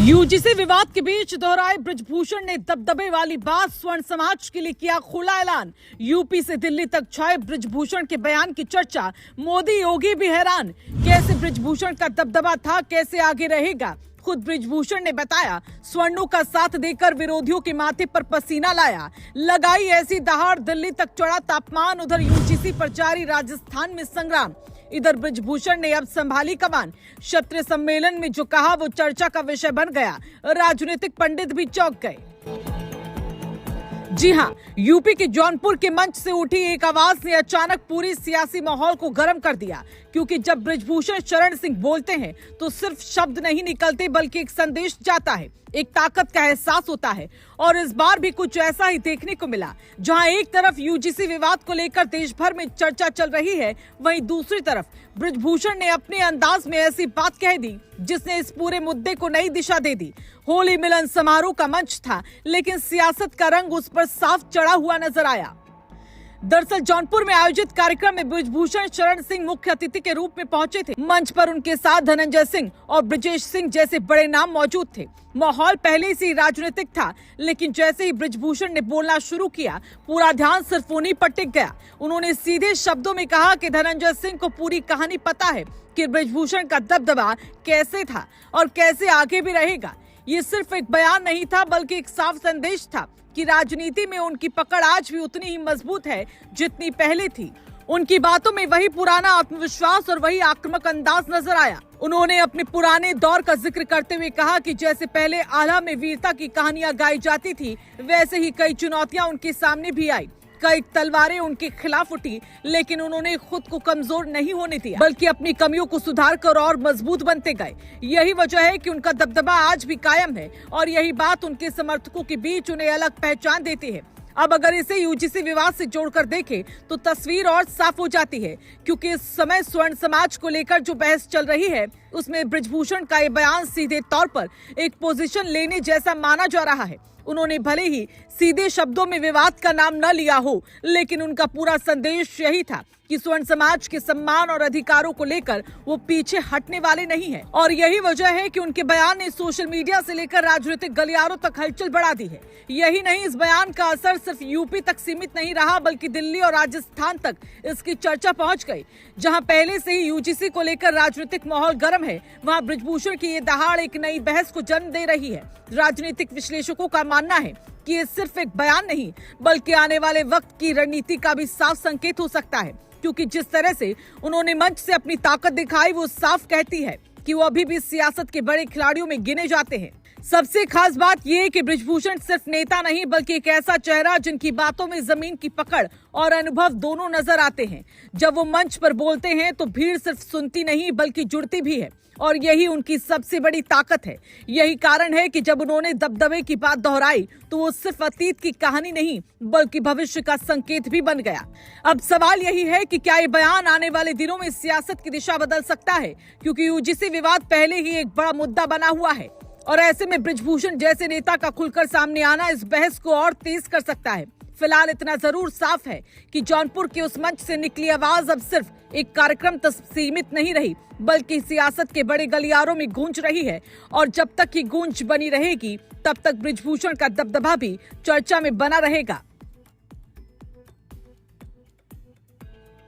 UGC विवाद के बीच दोहराए ब्रजभूषण ने दबदबे वाली बात, स्वर्ण समाज के लिए किया खुला ऐलान। यूपी से दिल्ली तक छाए ब्रजभूषण के बयान की चर्चा, मोदी योगी भी हैरान। कैसे ब्रजभूषण का दबदबा था, कैसे आगे रहेगा। खुद ब्रजभूषण ने बताया, स्वर्णों का साथ देकर विरोधियों के माथे पर पसीना लाया। लगाई ऐसी दहाड़, दिल्ली तक चढ़ा तापमान। उधर यूजीसी पर जारी राजस्थान में संग्राम। इधर ब्रजभूषण ने अब संभाली कमान। क्षत्रिय सम्मेलन में जो कहा वो चर्चा का विषय बन गया। राजनीतिक पंडित भी चौंक गए। जी हां, यूपी के जौनपुर के मंच से उठी एक आवाज ने अचानक पूरी सियासी माहौल को गर्म कर दिया। क्योंकि जब ब्रजभूषण शरण सिंह बोलते हैं तो सिर्फ शब्द नहीं निकलते, बल्कि एक संदेश जाता है, एक ताकत का एहसास होता है। और इस बार भी कुछ ऐसा ही देखने को मिला। जहां एक तरफ यूजीसी विवाद को लेकर देश भर में चर्चा चल रही है, वहीं दूसरी तरफ ब्रजभूषण ने अपने अंदाज में ऐसी बात कह दी जिसने इस पूरे मुद्दे को नई दिशा दे दी। होली मिलन समारोह का मंच था, लेकिन सियासत का रंग उस पर साफ चढ़ा हुआ नजर आया। दरअसल जौनपुर में आयोजित कार्यक्रम में ब्रजभूषण शरण सिंह मुख्य अतिथि के रूप में पहुंचे थे। मंच पर उनके साथ धनंजय सिंह और ब्रजेश सिंह जैसे बड़े नाम मौजूद थे। माहौल पहले से ही राजनीतिक था, लेकिन जैसे ही ब्रजभूषण ने बोलना शुरू किया, पूरा ध्यान सिर्फ उन्हीं पर टिक गया। उन्होंने सीधे शब्दों में कहा कि धनंजय सिंह को पूरी कहानी पता है कि ब्रजभूषण का दबदबा कैसे था और कैसे आगे भी रहेगा। ये सिर्फ एक बयान नहीं था, बल्कि एक साफ संदेश था कि राजनीति में उनकी पकड़ आज भी उतनी ही मजबूत है जितनी पहले थी। उनकी बातों में वही पुराना आत्मविश्वास और वही आक्रामक अंदाज नजर आया। उन्होंने अपने पुराने दौर का जिक्र करते हुए कहा कि जैसे पहले आला में वीरता की कहानियां गाई जाती थी, वैसे ही कई चुनौतियां उनके सामने भी आई। कई तलवारें उनके खिलाफ उठी, लेकिन उन्होंने खुद को कमजोर नहीं होने दिया, बल्कि अपनी कमियों को सुधार कर और मजबूत बनते गए। यही वजह है कि उनका दबदबा आज भी कायम है और यही बात उनके समर्थकों के बीच उन्हें अलग पहचान देती है। अब अगर इसे यूजीसी विवाद से जोड़कर देखें तो तस्वीर और साफ हो जाती है, क्योंकि इस समय स्वर्ण समाज को लेकर जो बहस चल रही है, उसमें ब्रजभूषण का ये बयान सीधे तौर पर एक पोजीशन लेने जैसा माना जा रहा है। उन्होंने भले ही सीधे शब्दों में विवाद का नाम न लिया हो, लेकिन उनका पूरा संदेश यही था कि स्वर्ण समाज के सम्मान और अधिकारों को लेकर वो पीछे हटने वाले नहीं हैं। और यही वजह है कि उनके बयान ने सोशल मीडिया से लेकर राजनीतिक गलियारों तक हलचल बढ़ा दी है। यही नहीं, इस बयान का असर सिर्फ यूपी तक सीमित नहीं रहा, बल्कि दिल्ली और राजस्थान तक इसकी चर्चा पहुंच गई। जहां पहले से ही यूजीसी को लेकर राजनीतिक माहौल गर्म है, वहां ब्रजभूषण की ये दहाड़ एक नई बहस को जन्म दे रही है। राजनीतिक विश्लेषकों का मानना है कि ये सिर्फ एक बयान नहीं, बल्कि आने वाले वक्त की रणनीति का भी साफ संकेत हो सकता है। क्योंकि जिस तरह से उन्होंने मंच से अपनी ताकत दिखाई, वो साफ कहती है कि वो अभी भी सियासत के बड़े खिलाड़ियों में गिने जाते हैं। सबसे खास बात यह है कि ब्रजभूषण सिर्फ नेता नहीं, बल्कि एक ऐसा चेहरा जिनकी बातों में जमीन की पकड़ और अनुभव दोनों नजर आते हैं। जब वो मंच पर बोलते हैं तो भीड़ सिर्फ सुनती नहीं, बल्कि जुड़ती भी है, और यही उनकी सबसे बड़ी ताकत है। यही कारण है कि जब उन्होंने दबदबे की बात दोहराई तो वो सिर्फ अतीत की कहानी नहीं, बल्कि भविष्य का संकेत भी बन गया। अब सवाल यही है कि क्या ये बयान आने वाले दिनों में सियासत की दिशा बदल सकता है, क्योंकि यूजीसी विवाद पहले ही एक बड़ा मुद्दा बना हुआ है, और ऐसे में ब्रजभूषण जैसे नेता का खुलकर सामने आना इस बहस को और तेज कर सकता है। फिलहाल इतना जरूर साफ है कि जौनपुर के उस मंच से निकली आवाज अब सिर्फ एक कार्यक्रम तक सीमित नहीं रही, बल्कि सियासत के बड़े गलियारों में गूंज रही है। और जब तक ये गूंज बनी रहेगी, तब तक ब्रजभूषण का दबदबा भी चर्चा में बना रहेगा।